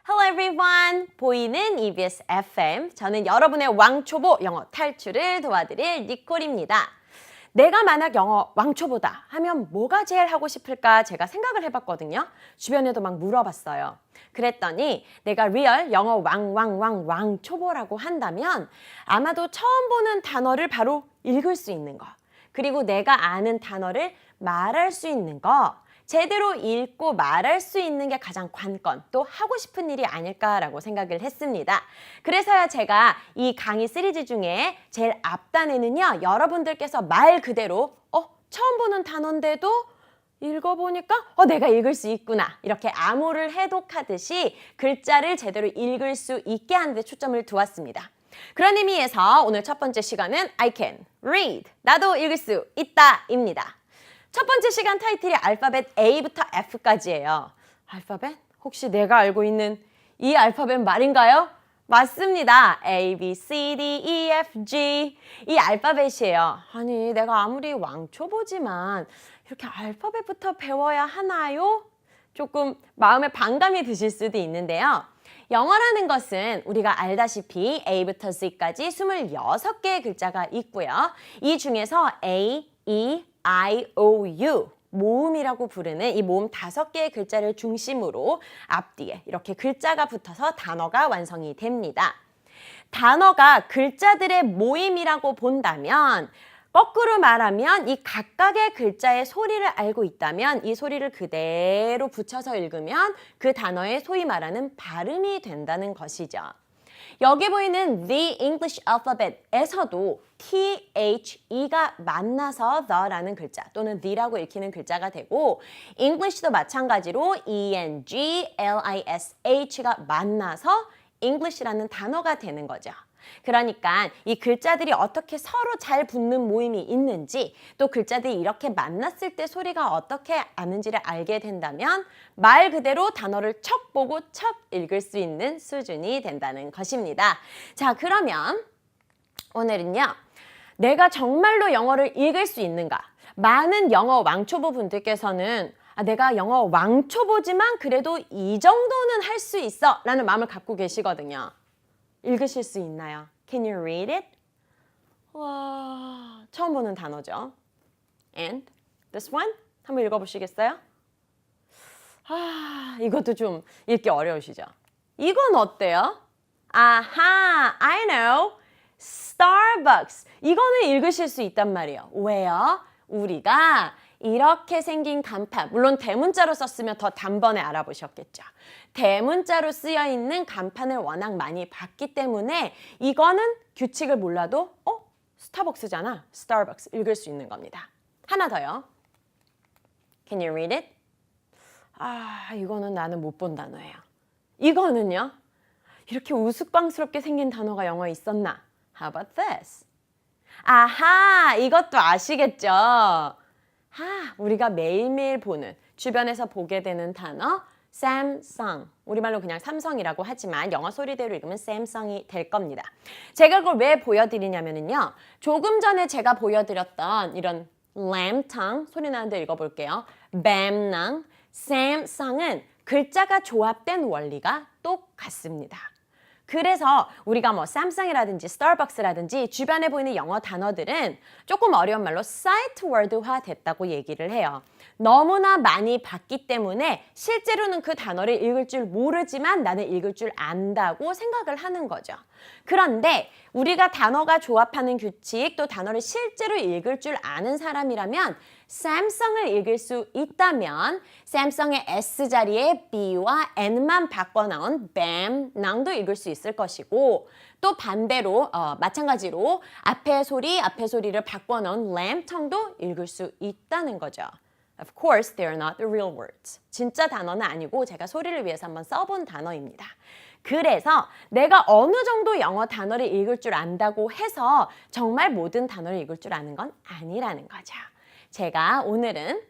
Hello everyone! 보이는 EBS FM. 저는 여러분의 왕초보 영어 탈출을 도와드릴 니콜입니다. 내가 만약 영어 왕초보다 하면 뭐가 제일 하고 싶을까 제가 생각을 해봤거든요. 주변에도 막 물어봤어요. 그랬더니 내가 리얼 영어 왕초보라고 한다면 아마도 처음 보는 단어를 바로 읽을 수 있는 거. 그리고 내가 아는 단어를 말할 수 있는 거. 제대로 읽고 말할 수 있는 게 가장 관건, 또 하고 싶은 일이 아닐까라고 생각을 했습니다. 그래서야 제가 이 강의 시리즈 중에 제일 앞단에는요, 여러분들께서 말 그대로 처음 보는 단어인데도 읽어보니까 내가 읽을 수 있구나. 이렇게 암호를 해독하듯이 글자를 제대로 읽을 수 있게 하는 데 초점을 두었습니다. 그런 의미에서 오늘 첫 번째 시간은 I can read, 나도 읽을 수 있다 입니다. 첫 번째 시간 타이틀이 알파벳 A부터 F까지예요. 알파벳? 혹시 내가 알고 있는 이 알파벳 말인가요? 맞습니다. A, B, C, D, E, F, G 이 알파벳이에요. 아니 내가 아무리 왕초보지만 이렇게 알파벳부터 배워야 하나요? 조금 마음에 반감이 드실 수도 있는데요. 영어라는 것은 우리가 알다시피 A부터 Z까지 26개의 글자가 있고요. 이 중에서 A, E, I, O, U 모음이라고 부르는 이 모음 5개의 글자를 중심으로 앞뒤에 이렇게 글자가 붙어서 단어가 완성이 됩니다. 단어가 글자들의 모임이라고 본다면 거꾸로 말하면 이 각각의 글자의 소리를 알고 있다면 이 소리를 그대로 붙여서 읽으면 그 단어의 소위 말하는 발음이 된다는 것이죠. 여기 보이는 The English Alphabet에서도 THE가 만나서 the라는 글자 또는 the라고 읽히는 글자가 되고 English도 마찬가지로 ENGLISH가 만나서 English라는 단어가 되는 거죠. 그러니까 이 글자들이 어떻게 서로 잘 붙는 모임이 있는지 또 글자들이 이렇게 만났을 때 소리가 어떻게 나는지를 알게 된다면 말 그대로 단어를 척 보고 척 읽을 수 있는 수준이 된다는 것입니다. 자, 그러면 오늘은요. 내가 정말로 영어를 읽을 수 있는가? 많은 영어 왕초보 분들께서는 내가 영어 왕초보지만 그래도 이 정도는 할 수 있어 라는 마음을 갖고 계시거든요. 읽으실 수 있나요? Can you read it? 와, 처음 보는 단어죠. And this one? 한번 읽어보시겠어요? 이것도 좀 읽기 어려우시죠? 이건 어때요? 아하, I know. Starbucks. 이거는 읽으실 수 있단 말이에요. 왜요? 우리가 이렇게 생긴 간판, 물론 대문자로 썼으면 더 단번에 알아보셨겠죠. 대문자로 쓰여 있는 간판을 워낙 많이 봤기 때문에 이거는 규칙을 몰라도 스타벅스잖아. Starbucks 읽을 수 있는 겁니다. 하나 더요. Can you read it? 이거는 나는 못 본 단어예요. 이거는요. 이렇게 우스꽝스럽게 생긴 단어가 영어에 있었나? How about this? 아하, 이것도 아시겠죠? 우리가 매일매일 보는, 주변에서 보게 되는 단어 샘성, 우리말로 그냥 삼성이라고 하지만 영어 소리대로 읽으면 샘성이 될 겁니다. 제가 그걸 왜 보여드리냐면요. 조금 전에 제가 보여드렸던 이런 램탕, 소리 나는데 읽어볼게요. 뱀낭, 샘성은 글자가 조합된 원리가 똑같습니다. 그래서 우리가 뭐 삼성이라든지 스타벅스라든지 주변에 보이는 영어 단어들은 조금 어려운 말로 사이트 워드화 됐다고 얘기를 해요. 너무나 많이 봤기 때문에 실제로는 그 단어를 읽을 줄 모르지만 나는 읽을 줄 안다고 생각을 하는 거죠. 그런데 우리가 단어가 조합하는 규칙 또 단어를 실제로 읽을 줄 아는 사람이라면 샘성을 읽을 수 있다면 샘성의 S 자리에 B와 N만 바꿔 나온 뱀낭도 읽을 수 있을 것이고 또 반대로 마찬가지로 앞에 소리를 바꿔 넣은 램텅도 읽을 수 있다는 거죠. Of course, they are not the real words. 진짜 단어는 아니고 제가 소리를 위해서 한번 써본 단어입니다. 그래서 내가 어느 정도 영어 단어를 읽을 줄 안다고 해서 정말 모든 단어를 읽을 줄 아는 건 아니라는 거죠. 제가 오늘은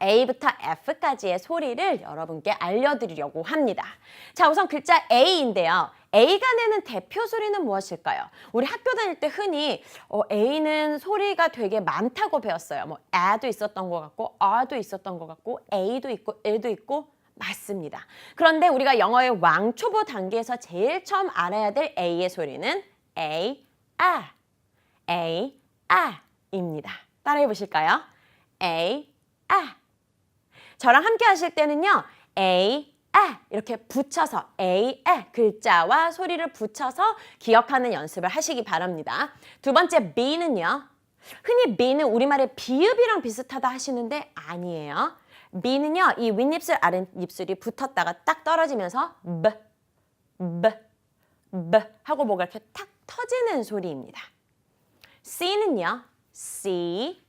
A부터 F까지의 소리를 여러분께 알려드리려고 합니다. 자, 우선 글자 A인데요. A가 내는 대표 소리는 무엇일까요? 우리 학교 다닐 때 흔히 A는 소리가 되게 많다고 배웠어요. 뭐 A도 있었던 것 같고 R도 있었던 것 같고 A도 있고 L도 있고 맞습니다. 그런데 우리가 영어의 왕초보 단계에서 제일 처음 알아야 될 A의 소리는 A, A, 입니다. 따라해 보실까요? A, 저랑 함께 하실 때는요. A, 이렇게 붙여서 A, 글자와 소리를 붙여서 기억하는 연습을 하시기 바랍니다. 두 번째 B는요. 흔히 B는 우리말의 비읍이랑 비슷하다 하시는데 아니에요. B는요. 이 윗입술 아랫입술이 붙었다가 딱 떨어지면서 B 하고 뭐가 이렇게 탁 터지는 소리입니다. C는요. C,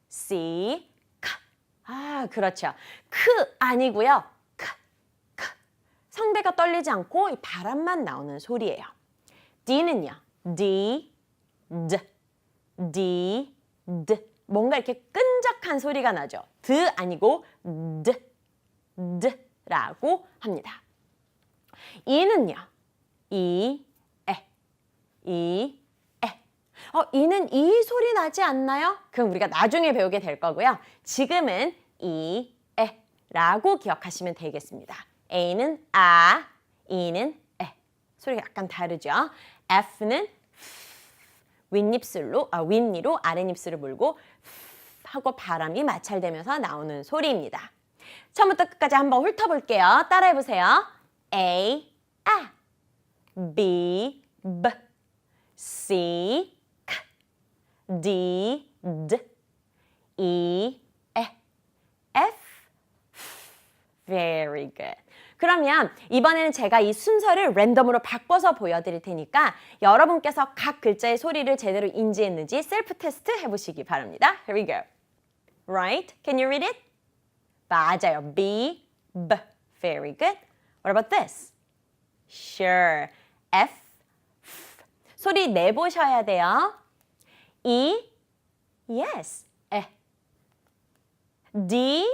C, 그렇죠. 아니고요. 성대가 떨리지 않고 이 바람만 나오는 소리예요. D는요. D, D, 뭔가 이렇게 끈적한 소리가 나죠. 드 아니고 D라고 합니다. E는요. E, E는 이 소리 나지 않나요? 그럼 우리가 나중에 배우게 될 거고요. 지금은 라고 기억하시면 되겠습니다. A는 E는 소리가 약간 다르죠. F는 윗니로 아랫입술을 물고 하고 바람이 마찰되면서 나오는 소리입니다. 처음부터 끝까지 한번 훑어볼게요. 따라해보세요. A, B, C, D, E, F. Very good. 그러면 이번에는 제가 이 순서를 랜덤으로 바꿔서 보여드릴 테니까 여러분께서 각 글자의 소리를 제대로 인지했는지 셀프 테스트 해보시기 바랍니다. Here we go. Right? Can you read it? 맞아요. B, B. Very good. What about this? Sure. F, F. 소리 내보셔야 돼요. E, yes. D,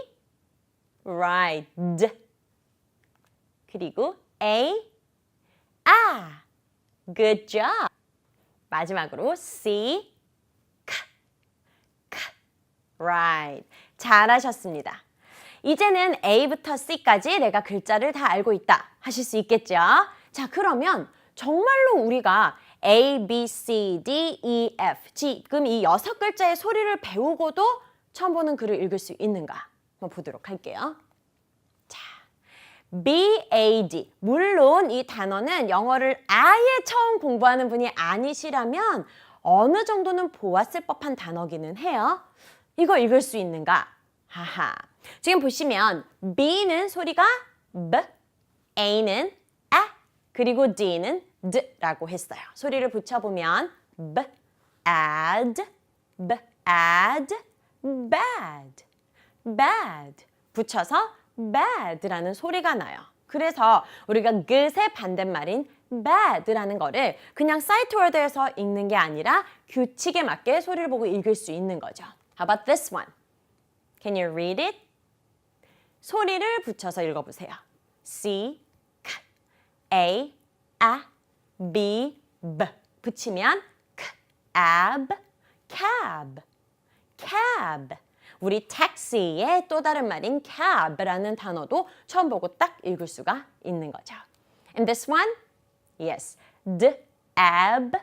right. D. 그리고 A, good job. 마지막으로 C, right. 잘하셨습니다. 이제는 A부터 C까지 내가 글자를 다 알고 있다 하실 수 있겠죠? 자, 그러면 정말로 우리가 A, B, C, D, E, F, G 지금 이 6글자의 소리를 배우고도 처음 보는 글을 읽을 수 있는가? 한번 보도록 할게요. 자, BAD. 물론 이 단어는 영어를 아예 처음 공부하는 분이 아니시라면 어느 정도는 보았을 법한 단어기는 해요. 이거 읽을 수 있는가? 하하. 지금 보시면 B는 소리가 B, A는 그리고 D는 D라고 했어요. 소리를 붙여보면 B, add, bad, bad. 붙여서 bad라는 소리가 나요. 그래서 우리가 good의 반대말인 bad라는 거를 그냥 사이트 워드에서 읽는 게 아니라 규칙에 맞게 소리를 보고 읽을 수 있는 거죠. How about this one? Can you read it? 소리를 붙여서 읽어보세요. C, A, B, B. 붙이면 cab. 우리 택시의 또 다른 말인 cab라는 단어도 처음 보고 딱 읽을 수가 있는 거죠. And this one? Yes. dab.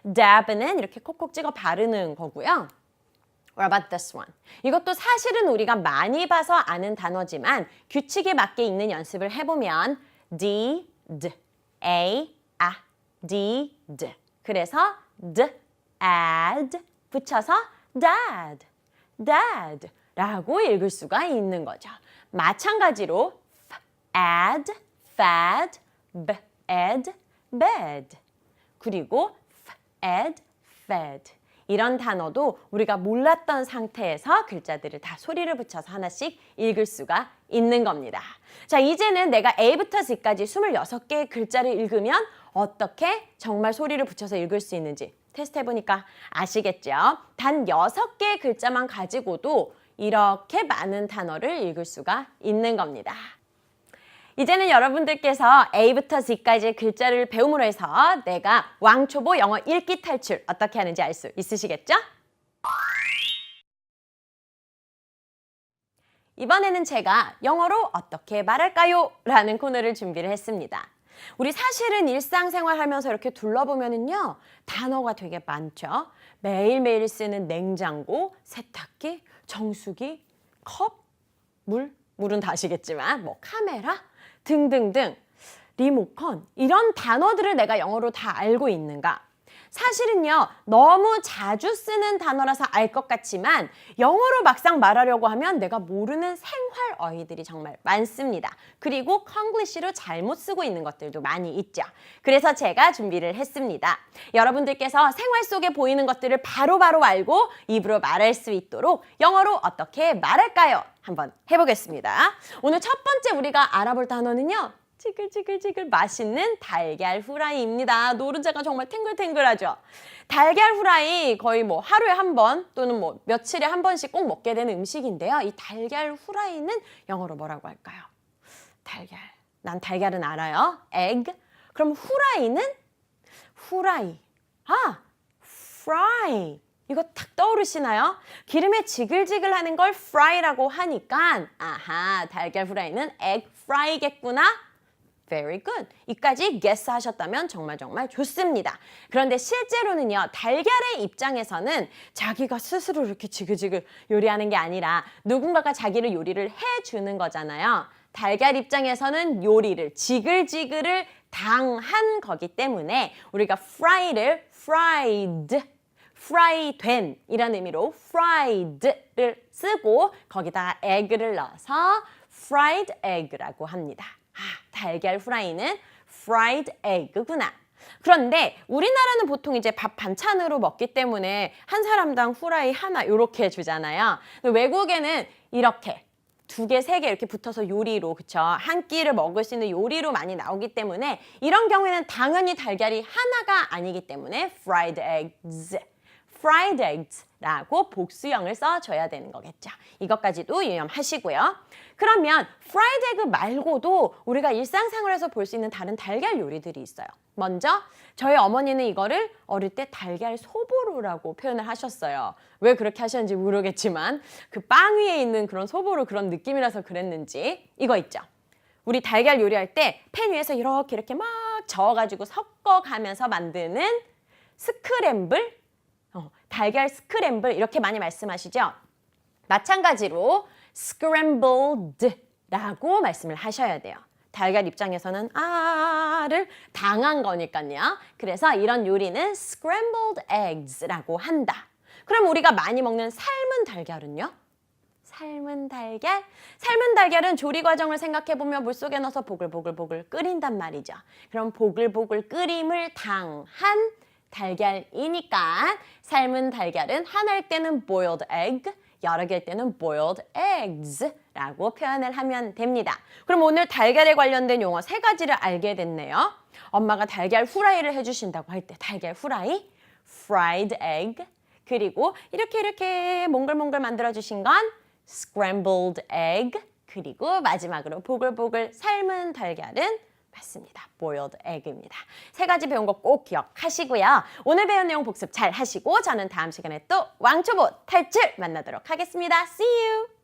dab는 이렇게 콕콕 찍어 바르는 거고요. What about this one? 이것도 사실은 우리가 많이 봐서 아는 단어지만 규칙에 맞게 읽는 연습을 해보면 D, D. 그래서 add 붙여서 dad라고 읽을 수가 있는 거죠. 마찬가지로 add, fad, bed, bed. 그리고 add, fed. 이런 단어도 우리가 몰랐던 상태에서 글자들을 다 소리를 붙여서 하나씩 읽을 수가 있는 겁니다. 자, 이제는 내가 A부터 Z까지 26개의 글자를 읽으면 어떻게 정말 소리를 붙여서 읽을 수 있는지 테스트 해보니까 아시겠죠? 단 6개의 글자만 가지고도 이렇게 많은 단어를 읽을 수가 있는 겁니다. 이제는 여러분들께서 A부터 Z까지 글자를 배움으로 해서 내가 왕초보 영어 읽기 탈출 어떻게 하는지 알 수 있으시겠죠? 이번에는 제가 영어로 어떻게 말할까요? 라는 코너를 준비를 했습니다. 우리 사실은 일상생활 하면서 이렇게 둘러보면은요, 단어가 되게 많죠. 매일매일 쓰는 냉장고, 세탁기, 정수기, 컵, 물은 다 아시겠지만, 뭐 카메라 등등등, 리모컨, 이런 단어들을 내가 영어로 다 알고 있는가? 사실은요, 너무 자주 쓰는 단어라서 알 것 같지만 영어로 막상 말하려고 하면 내가 모르는 생활 어휘들이 정말 많습니다. 그리고 콩글리시로 잘못 쓰고 있는 것들도 많이 있죠. 그래서 제가 준비를 했습니다. 여러분들께서 생활 속에 보이는 것들을 바로바로 알고 입으로 말할 수 있도록 영어로 어떻게 말할까요? 한번 해보겠습니다. 오늘 첫 번째 우리가 알아볼 단어는요, 지글지글지글 맛있는 달걀 후라이입니다. 노른자가 정말 탱글탱글하죠. 달걀 후라이 거의 뭐 하루에 한 번 또는 뭐 며칠에 한 번씩 꼭 먹게 되는 음식인데요. 이 달걀 후라이는 영어로 뭐라고 할까요? 달걀. 난 달걀은 알아요. egg. 그럼 후라이는? 후라이. fry. 이거 탁 떠오르시나요? 기름에 지글지글하는 걸 fry라고 하니까 아하, 달걀 후라이는 egg fry겠구나. Very good. 이까지 guess 하셨다면 정말 좋습니다. 그런데 실제로는요, 달걀의 입장에서는 자기가 스스로 이렇게 지글지글 요리하는 게 아니라 누군가가 자기를 요리를 해주는 거잖아요. 달걀 입장에서는 요리를, 지글지글을 당한 거기 때문에 우리가 fry를 fry된 이런 의미로 fried를 쓰고 거기다가 egg를 넣어서 fried egg라고 합니다. 달걀 후라이는 fried egg구나. 그런데 우리나라는 보통 이제 밥 반찬으로 먹기 때문에 한 사람당 후라이 하나 이렇게 주잖아요. 외국에는 이렇게 두 개, 세 개 이렇게 붙어서 요리로, 그쵸? 한 끼를 먹을 수 있는 요리로 많이 나오기 때문에 이런 경우에는 당연히 달걀이 하나가 아니기 때문에 fried eggs라고 복수형을 써줘야 되는 거겠죠. 이것까지도 유념하시고요. 그러면 fried egg 말고도 우리가 일상생활에서 볼 수 있는 다른 달걀 요리들이 있어요. 먼저 저희 어머니는 이거를 어릴 때 달걀 소보루라고 표현을 하셨어요. 왜 그렇게 하셨는지 모르겠지만 그 빵 위에 있는 그런 소보루 그런 느낌이라서 그랬는지 이거 있죠. 우리 달걀 요리할 때 팬 위에서 이렇게 막 저어가지고 섞어가면서 만드는 스크램블, 달걀 스크램블 이렇게 많이 말씀하시죠? 마찬가지로 scrambled라고 말씀을 하셔야 돼요. 달걀 입장에서는 를 당한 거니까요. 그래서 이런 요리는 scrambled eggs라고 한다. 그럼 우리가 많이 먹는 삶은 달걀은요? 삶은 달걀은 조리 과정을 생각해보면 물속에 넣어서 보글보글 끓인단 말이죠. 그럼 보글보글 끓임을 당한 달걀이니까 삶은 달걀은 하나일 때는 boiled egg, 여러 개일 때는 boiled eggs라고 표현을 하면 됩니다. 그럼 오늘 달걀에 관련된 용어 3가지를 알게 됐네요. 엄마가 달걀 후라이를 해주신다고 할 때 달걀 후라이, fried egg, 그리고 이렇게 몽글몽글 만들어주신 건 scrambled egg, 그리고 마지막으로 보글보글 삶은 달걀은 맞습니다. boiled egg입니다. 3가지 배운 거 꼭 기억하시고요. 오늘 배운 내용 복습 잘 하시고 저는 다음 시간에 또 왕초보 탈출 만나도록 하겠습니다. See you!